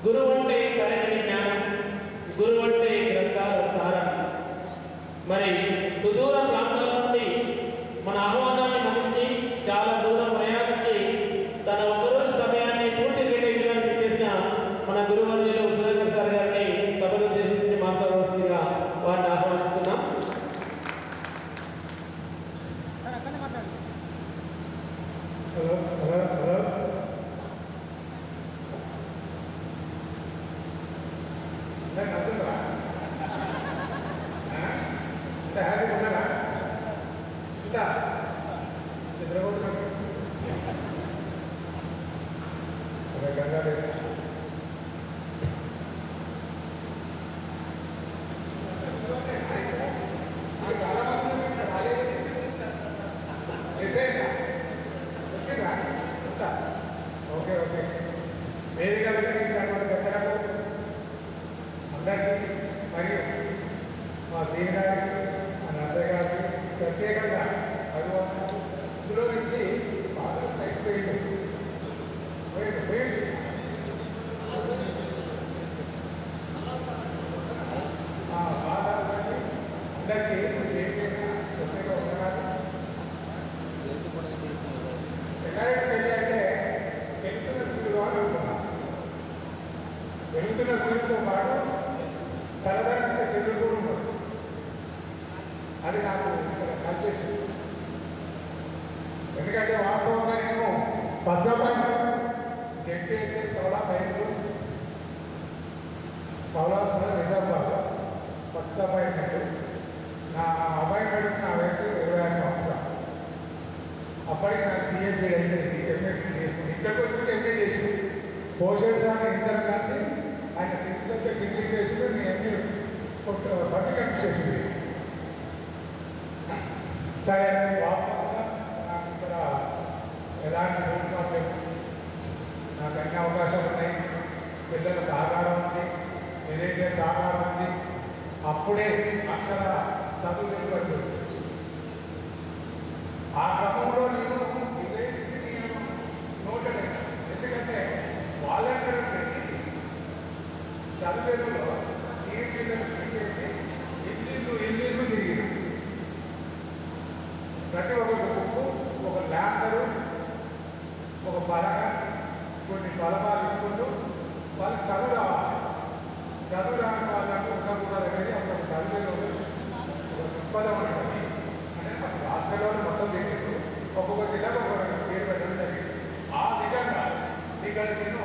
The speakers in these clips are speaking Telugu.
గురువు అంటే కరగని జ్ఞానం, గురువు అంటే గ్రంథాల సారం. మరి సుదూర ప్రాంతాల నుండి మన ఆహ్వానాన్ని మన్నించి చాలా దూరం ప్రయాణించి తన ఒకరోజు సమయాన్ని పూర్తి కేటాయించడానికి చేసిన మన గురువర్యులు సుధాకర్ సార్ గారిని సభను ఉద్దేశించి మాట్లాడవలసిందిగా వారిని ఆహ్వానిస్తున్నాం. మరియు మా సీని గారికి, మా నర్సయ్య గారికి ప్రత్యేకంగా ఇందులో నుంచి బాగా అయిపోయింది బాగా అందరికీ ఏంటైనా ప్రత్యేక ఉండగానే ఎక్కడికి వెళ్ళి అంటే వెళ్తున్న స్కూల్ అని అనుకున్నాను. వెళ్తున్న స్కూల్తో పాటు సరదాగా చెల్లు కూడా ఉంటుంది. అది నాకు కన్సెషన్. ఎందుకంటే వాస్తవంగా నేను ఫస్ట్ అపాయింట్మెంట్ జెడ్పీహెచ్ఎస్ కౌలా సైన్స్లో కౌలాస్లో నిజామాబాద్ ఫస్ట్ అపాయింట్మెంట్. నా అపాయింట్మెంట్ నా వయసు 26 సంవత్సరాలు. అప్పటికి నాకు పిహెచ్డీ అయిపోయింది, ఎంఏ చేసుకుంది. ఇక్కడికి వచ్చినట్టు ఎంఏ చేసి పోషేసాన్ని ఇద్దరు కలిసి ఆయన సిక్స్త్ సబ్జెక్ట్ ఇంగ్లీష్ చేసి నేను ఎంఏ పబ్లిక్ అడ్మినిస్ట్రేషన్ చేసి. సరే, వాస్తవంగా నాకు ఇక్కడ ఎలాంటి లోటుపాటు లేదు. నాకు అన్ని అవకాశాలు ఉన్నాయి. పిల్లల సహకారం ఉంది, ఏదైతే సహకారం ఉంది. అప్పుడే అక్షర చదువు నిలబడుతుంది. ఆ క్రమంలో నేను నోటలేదు. ఎందుకంటే వాలంటీర్ పెట్టి చదివేలో ఏ పిల్లలు పెట్టేసి ఇల్లు తిరిగి ప్రతి ఒక్క బుక్కు, ఒక ల్యాండరు, ఒక పలక, కొన్ని బలపాలు తీసుకుంటూ వాళ్ళకి చదువు రావాలి. చదువు రాని వాళ్ళంటూ ఉండకూడదు అనేది ఒక చదివేలో ఒక దృక్పథం అనేది. అంటే మన రాష్ట్రంలో మొత్తం తిరిగి ఒక్కొక్క జిల్లాలో ఒక పేరు పెట్టడం జరిగింది. ఆ విధంగా ఇక్కడ నేను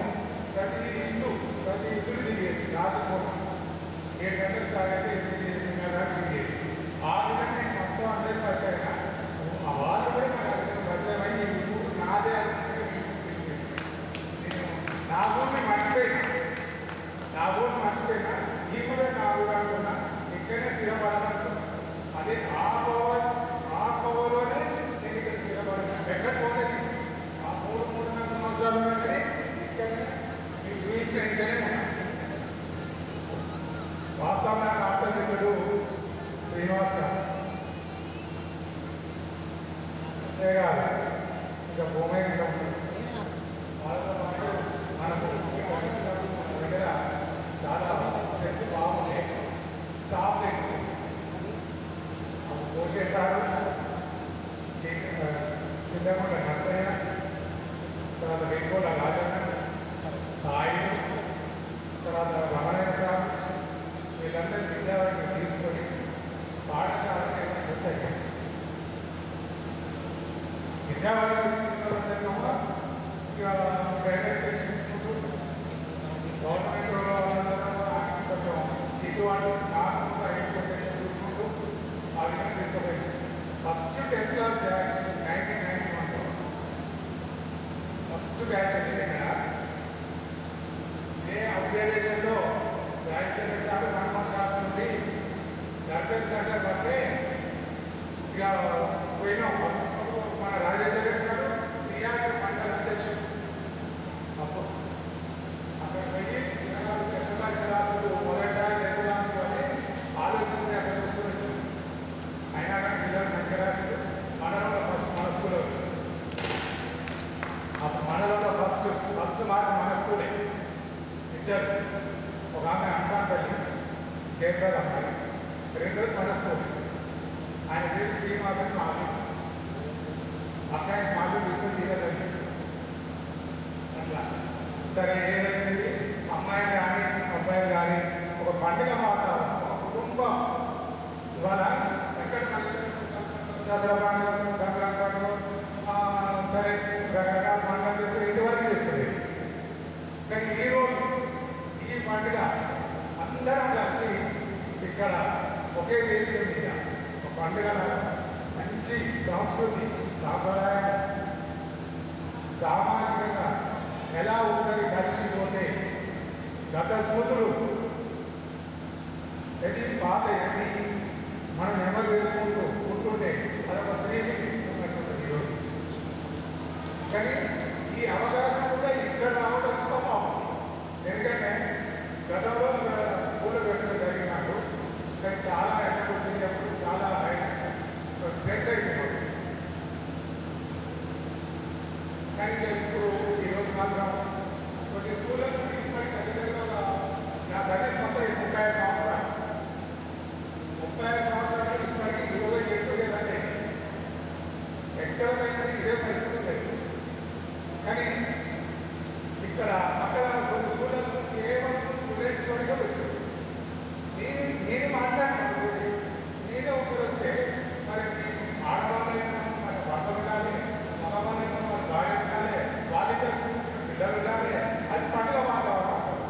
ప్రతి ఇల్లు తిరిగేది. రాజకోటం 7 గంటలు స్టార్ట్ అయితే 8 దాకా తిరిగేది. ఆ విధంగా నేను మొత్తం అందరికీ పరిచయం. వాళ్ళు కూడా నాకు పరిచయం అయ్యి ఇప్పుడు నాదే నేను నా ఊరిని మర్చిపోయినా ఈ కూడా నా ఊరు అనుకున్నా. ఇక్కడనే స్థిరపడాలనుకున్నా. అదే ఆ కోవలోనే నేను ఇక్కడ స్థిరపడినా. ఎక్కడ పోలేదు. ఆ 3.5 సంవత్సరాలు కానీ ఇక్కడనే మీరు చూపించిన ఇంట్లోనే ఉన్నా. వాస్తవంగా ఆప్తమిత్రుడు శ్రీనివాస్ గారు, ఎస్ఐ గారు, ఇంకా భూమయ్య వాళ్ళతో పాటు మనకు మన దగ్గర చాలా స్ట్రెంత్ బాగుంది. స్టాఫ్ లేదు. పోషేశారు. సిద్ధంగా నర్సయ్య, తర్వాత వెంకోట రాజన్న, సాయి, తర్వాత రమణయ్య సార్, వీళ్ళందరూ విద్యార్థులు తీసుకొని పాఠశాలని వచ్చాయి. విద్యార్థులు తీసుకున్నందరికీ కూడా ఇక ప్రైవేట్ సెక్షన్ తీసుకుంటూ గవర్నమెంట్ కొంచెం ఇటువంటి ఆర్ట్స్ హైస్కూల్ సెక్షన్ తీసుకుంటూ ఆ విధంగా తీసుకోలేదు. ఫస్ట్ 10th క్లాస్ బ్యాచ్ 1991లో ఫస్ట్ బ్యాచ్ అంటే ఇక్కడ ఏ అప్గ్రేడేషన్లో రాజశేఖర్ సార్ హనుమాన్ శాస్త్రి నుండి గర్భన్ సెంటర్ పడితే ఇక పోయినాం. మన రాజశేఖర్ సార్ టీఆర్ మండల అధ్యక్షుడు. అప్పుడు అక్కడ పోయి క్లాసులు మొదటిసారి 10th క్లాస్ అని ఆలోచన అక్కడ చూసుకొని వచ్చాం. అయినా కానీ పిల్లలు మంచిగా రాశారు. మండలంలో ఫస్ట్ మన స్కూల్లో వచ్చింది. అప్పుడు మండలంలో ఫస్ట్ మార్క్ మన స్కూలే. ఇద్దరు, ఒక ఆమె అంశాంపల్లి జయప్రద అమ్మాయి, రెండోది మనస్ఫూర్తి. ఆయన పేరు శ్రీనివాసన్ మాలు. అమ్మాయి మాలు తీసుకొచ్చి ఇలా తగ్గించారు. అట్లా సరే ఏదైంది, అమ్మాయి కానీ అబ్బాయి కానీ ఒక పండుగ వాతావరణం, ఒక కుటుంబం. ఇవాళ ఎక్కడ దసరా పండుగ, సంక్రాంతి పండుగ, సరే రకరకాల పండుగలు చేసుకుని ఇంటివరకు చేసుకునేది. కానీ ఈరోజు ఈ పండుగ అందరం కలిసి ఇక్కడ ఒకే వేదిక మీద ఒక పండుగల మంచి సంస్కృతి, సాంప్రదాయం, సామాజికంగా ఎలా ఉన్నది కలిసిపోతే గత స్మృతులు ఎది పాత ఎన్ని మనం నెమరు వేసుకుంటూ ఉంటుంటే అదొక ప్రేమి ఉన్నట్టుంటుంది ఈరోజు. కానీ ఈ అవకాశం కూడా ఇక్కడ రావడం ఎంతో బాగుంది. ఎందుకంటే గతంలో స్కూల్లో పెట్టడం జరిగినప్పుడు కానీ చాలా ఎండకుంటుంది, అప్పుడు చాలా స్ట్రెస్ అయిపోయింది. కానీ ఇప్పుడు ఈరోజు మాత్రం కొన్ని స్కూళ్ళలో ఇప్పటికీ అదేవిధంగా నా సర్వీస్ మొత్తం 35 సంవత్సరాలు, 35 సంవత్సరాలు ఇప్పటికీ 20 గెట్టు లేదంటే ఎక్కడ పోయినా ఇదే పరిస్థితి లేదు. కానీ ఇక్కడ అక్కడ కొన్ని స్కూళ్ళలో కేవలం స్టూడెంట్స్ వరకే వచ్చారు. నేను మాట్లాడినప్పుడు నేనే ఒకరు వస్తే మరి ఆడవాళ్ళైనా మన భర్త ఉండాలి, మగవాళ్ళైనా మన భార్య ఉండాలి, వాళ్ళిద్దరు పిల్లలు ఉండాలి, అది పండుగ వాతావరణం.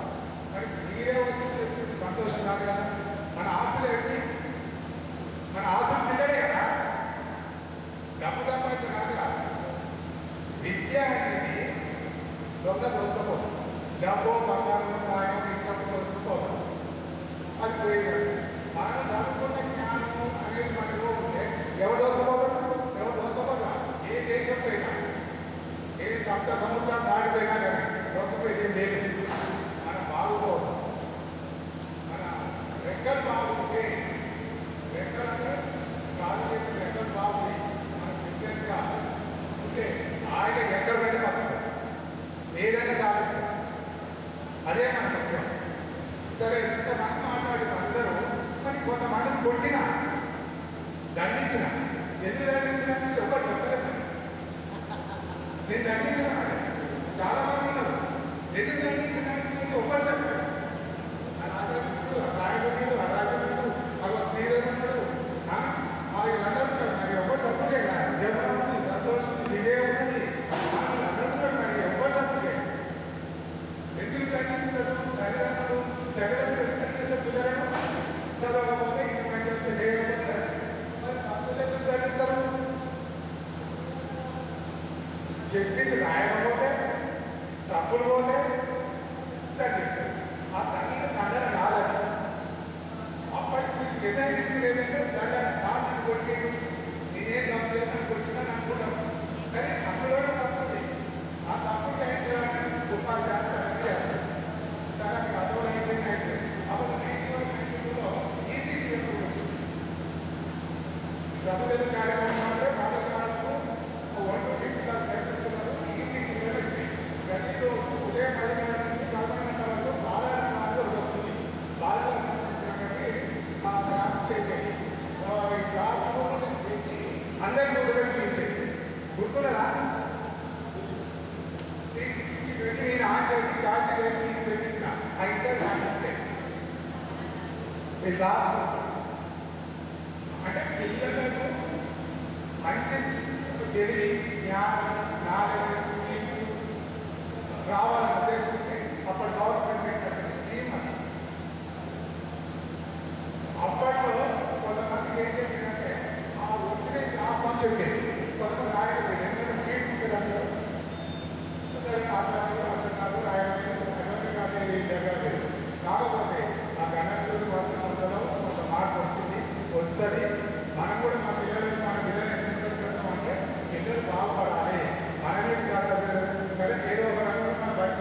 మరి మీరే వస్తూ చేసుకుంటే సంతోషం కాదు కదా. మన ఆస్తులు ఏంటి? మన ఆస్తులు పిల్లలే కదా, డబ్బు సంపాదించిన కాదు కదా. విద్య అనేది దొంగ దోసుకోపోదు, డబ్బు బంగారం కాయం ఇంట్లో దోసుకోపోదు, అది పోయింది. మనం చదువుకున్న జ్ఞానం అనేది మనలో ఉంటే ఎవరు దోసుకోపోతారు? ఎవరు దోసుకోపోతా? ఏ దేశం పోయినా, ఏ సప్త సముద్రాలు దాటిపోయినా కానీ దోసుకోపోయేది ఏం లేదు. మన బాగు కోసం, మన రెక్కలు బాగుంటే, రెక్కలంటే కాదు చేసిన రెక్కలు బాగుంది, మన ఫిట్నెస్గా ఉంటే ఆయన ఎక్కడ పోయినా పడుతుంది, ఏదైనా సాధిస్తాం. అదే మన ముఖ్యం. సరే ఇంతమంది మాట్లాడిన అందరూ మరి కొంతమందిని కొట్టిన, దండించిన, ఎందుకు దండించిన ఎవరు చెప్పలేదు. నేను దండించిన చాలా మంది ఉన్నారు. ఎందుకు దండించిన ఎవరు చెప్పలేదు. రాజాడు, సాయుడు, అరాజుడు, అలా శ్రీరాముడు, వీళ్ళందరూ ఉంటారు. మరి ఎవరు చెప్పలేదు. జీవనం ఉంది, సంతోషం ఉంది, విజయం ఉంది, అందరూ మరి ఎవరు చెప్పలేదు. ఎందుకు దండిస్తారు? తల్లిదండ్రులు ఎందుకు దండిస్తారు? పిల్లలను చదవకపోతే ఇంటి చేయకపోతే మరి పక్కన ఎందుకు దండిస్తారు? చెప్పింది రాయకపోతే, తప్పులు పోతే దండిస్తారు. ఆ దండిన దండన కాదని అప్పటికి మీకు నిర్ణయించింది ఏంటంటే దండన. సార్ నన్ను కొట్టి నేనేం తప్పు నన్ను కొట్టిందని అనుకుంటాం. కానీ అందులోనే తప్పు ఉంది. ఆ తప్పు ఏం చేయాలని గొప్పలు చేస్తారు. సరే మీకు అదోలో అయిపోయింది. అప్పుడు 1992లో ఈసీటీ వచ్చింది. చదువు కార్యక్రమం అంటే పాఠశాలకు 1 to 5th క్లాస్ నేర్పిస్తున్నారు. ఈసీటీ వచ్చింది. ప్రతిరోజు ఉదయం 10 గంటల నుంచి 11 గంటల వరకు బాలనాలు వస్తుంది. బాలలకు సంబంధించినటువంటి క్లాస్ చేసేది. ఈ క్లాస్ పెట్టి అందరికీ కూర్చోబెట్టి చూపించేది. గుర్తున్నదా? పెట్టి నేను ఆన్ చేసి క్లాస్ చేసి మీకు పెట్టించిన ఆ ఇచ్చారు పాటిస్తే ఈ క్లాస్ అంటే పిల్లలకు మంచి తెలివి, జ్ఞానం, నాలెడ్జ్, స్కిల్స్ రావాలని ఉద్దేశించి అప్పటి గవర్నమెంట్ పెట్టినటువంటి స్కీమ్ అది. అప్పట్లో కొంతమందికి ఏం చేసిందంటే ఆ వచ్చిన క్లాస్ మంచి ఉండేది, కొంతమంది రాయకపోయింది. ఎందుకంటే స్కీమ్ ఉంటుంది అందులో. సరే అర్థం రాయడం జరగలేదు. కాకపోతే ఆ గణకులు కొంతమందిలో కొంత మార్పు వస్తుంది. మనం కూడా మన పిల్లలు ఎందుకు పెడతామంటే పిల్లలు బాగుపడాలి, మనమే సరే ఏదో ఒక రంగంలో మన బయట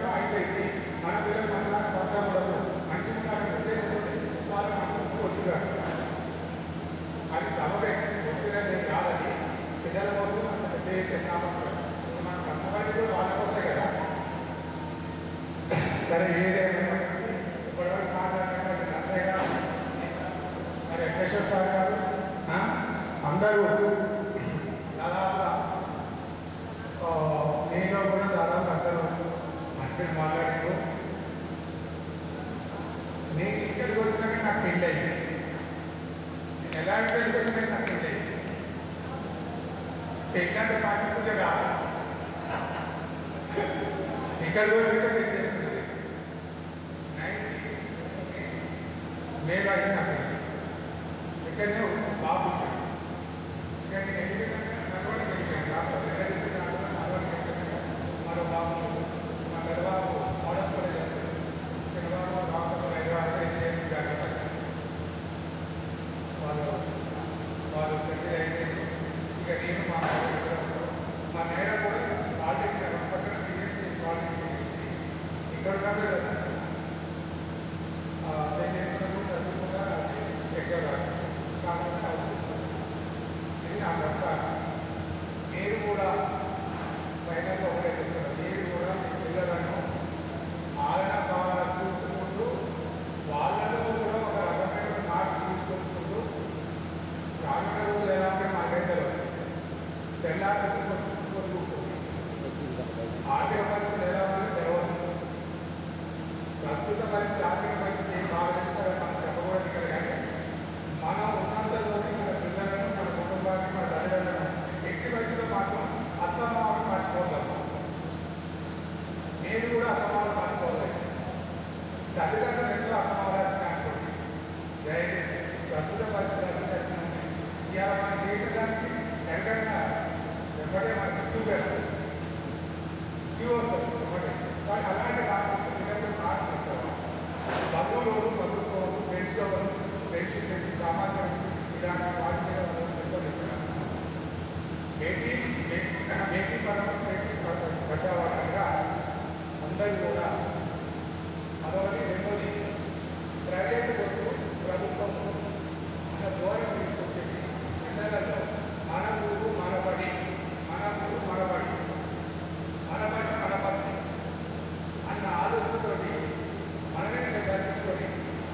ఇలాంటి వచ్చినట్టు అంటే ఇలాంటి పార్టీ పూజ కాదు ఇక్కడికి వచ్చిన మీరు చేసుకుంటుంది మేము అడిగినాము ఇక్కడనే బాబు ఇక్కడ నేను ఎదిగినాక నడవడం వెళ్ళిపోయాను రాష్ట్రం మరో బాబు మా పెద్దబాబు మోడల్స్ కూడా చేస్తారు చిన్నబాబు రామకృష్ణ హైదరాబాద్ చేసి జాగ్రత్త వాళ్ళు సెటిల్ అయితే ఇక నేను మా నేర కూడా పాలిటెక్నిక్ పక్కన బీఎస్సీ పాలిటెక్నిక్ ఇక్కడ కంటే నేను చేసుకున్నప్పుడు చదువుకుంటా ఎగ్జామ్ కాబట్టి ఇది నా ప్రస్తావన. మీరు కూడా ఫైనల్గా ఒకటే చెప్తారు, మీరు కూడా మీ పిల్లలను ఆలన కావాల చూసుకుంటూ వాళ్ళలో కూడా ఒక రకమైన మార్పు తీసుకొచ్చుకుంటూ రానున్న రోజులు ఎలా ఉంటే మాకైతే తెల్లారి ఆర్థిక పరిస్థితులు ఎలా ఉంటే తెలవదు. ప్రస్తుత పరిస్థితి ఆర్థిక పరిస్థితి ఏం బాగా చేస్తారో మనం చెప్పకూడదు ఇక్కడ, కానీ మనం ఉన్నంతలోనే మన పిల్లలను మన కుటుంబాన్ని మన తల్లిదండ్రులను ఎట్టి పరిస్థితుల్లో మాత్రం అత్తమామను మర్చిపోతాము. నేను కూడా అత్తమామను మర్చిపోలేదు. తల్లిదండ్రులు ఎంతో అత్తమావాలని అనుకోండి. దయచేసి ప్రస్తుత పరిస్థితులు ఇవాళ మనం చేసేదానికి ఎక్కడైనా వెంబడే మనకి క్యూ పెడతాం, క్యూ వస్తుంది వెంబడే. కానీ అలాంటి కాకుండా పిల్లలు ప్రార్థిస్తాం. బంధువులు బంధుత్వం ఫ్రెండ్స్లో ఫ్రెండ్షిప్ పెట్టి సామాజిక ఇలాంటి వాటి మీద నిర్వహిస్తున్నాం. బేటీ ప్రచారంగా అందరూ కూడా అదొకటి. రెండోది ప్రైవేట్ కొట్టు ప్రభుత్వం మన దూరం తీసుకొచ్చేసి పిల్లలలో మన ఊరు మనబడి, మన ఊరు మనబడి, మనబడి మన బస్తి అన్న ఆలోచనతో మనమే చదివించుకొని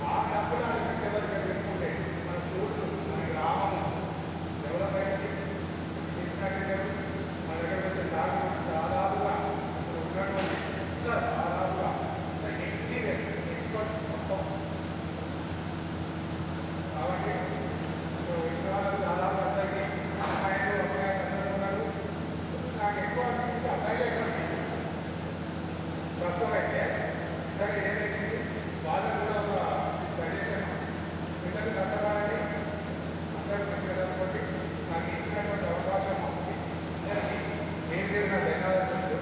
ఆ డబ్బులు అది పెట్టేవారికి పెట్టుకుంటే మన స్కూళ్ళు మన గ్రామం డెవలప్ అయింది. చెప్పినట్టు మన దగ్గర వచ్చే సాగు దాదాపుగా ఉన్నటువంటి దాదాపుగా ఎక్స్పీరియన్స్ ఎక్స్పర్ట్స్ మొత్తం. కాబట్టి వచ్చిన వాళ్ళకి దాదాపు అందరికీ అమ్మాయిలు అందరూ ఉన్నారు. నాకు ఎక్కువ అనిపించింది అబ్బాయిలు ఎక్కువ అనిపించింది. ప్రస్తుతం అయితే సరే ఏదైతే వాళ్ళకు కూడా ఒక సజెషన్, పిల్లలు కష్టపడాలి, అందరూ మంచిగా చదువుకోండి. నాకు ఇచ్చినటువంటి అవకాశం అందరికీ నేను తిరిగిన ధన్యవాదాలు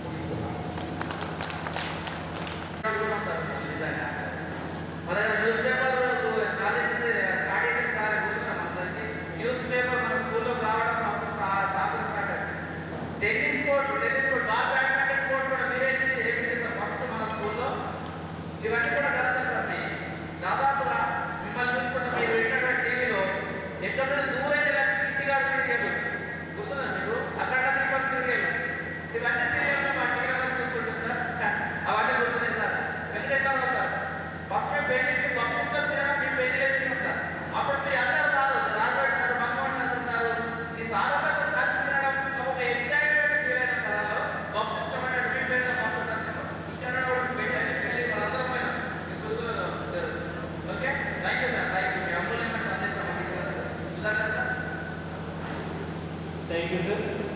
ముగిస్తున్నాను. మన న్యూస్ పేపర్ న్యూస్ పేపర్ మన స్కూల్లో రావడం tennis court ball badminton court కూడా మీరే ఏమి చేస్తారు ఫస్ట్ మన స్కూల్లో. ఇవన్నీ కూడా జరుగుతాయి సార్. దాదాపుగా మిమ్మల్ని చూసుకుంటే మీరు ఎక్కడ టీవీలో ఎక్కడ దూరైన ఇంటిగా తిరిగేది గుర్తుందా మీకు? అక్కడ తిరిగేది ఇవన్నీ తిరిగేది మా టీవీలో చూసుకుంటుంది సార్. అవన్నీ గుర్తున్నాయి సార్. ఎందుకంటే సార్ ఫస్ట్ మేము పెళ్లికి పంపిస్తాం తినడం, మేము పెళ్లి చేస్తున్నాం సార్. అప్పుడు మీరు అందరూ రాబోతున్నారు, మగవాళ్ళు అంటున్నారు. ఈ సాధనతో కలిసి తినడం ఒక ఎగ్జైట్మెంట్ ఫీల్ అయిన స్థలాల్లో పంపిస్తాం అంటే మీ పేరు పంపిస్తాను. ఇక్కడ పెళ్లి మనందరం పైన okay. Thank you sir. Thank you. మీ అమూల్యమైన సందేశం థ్యాంక్ యూ సార్.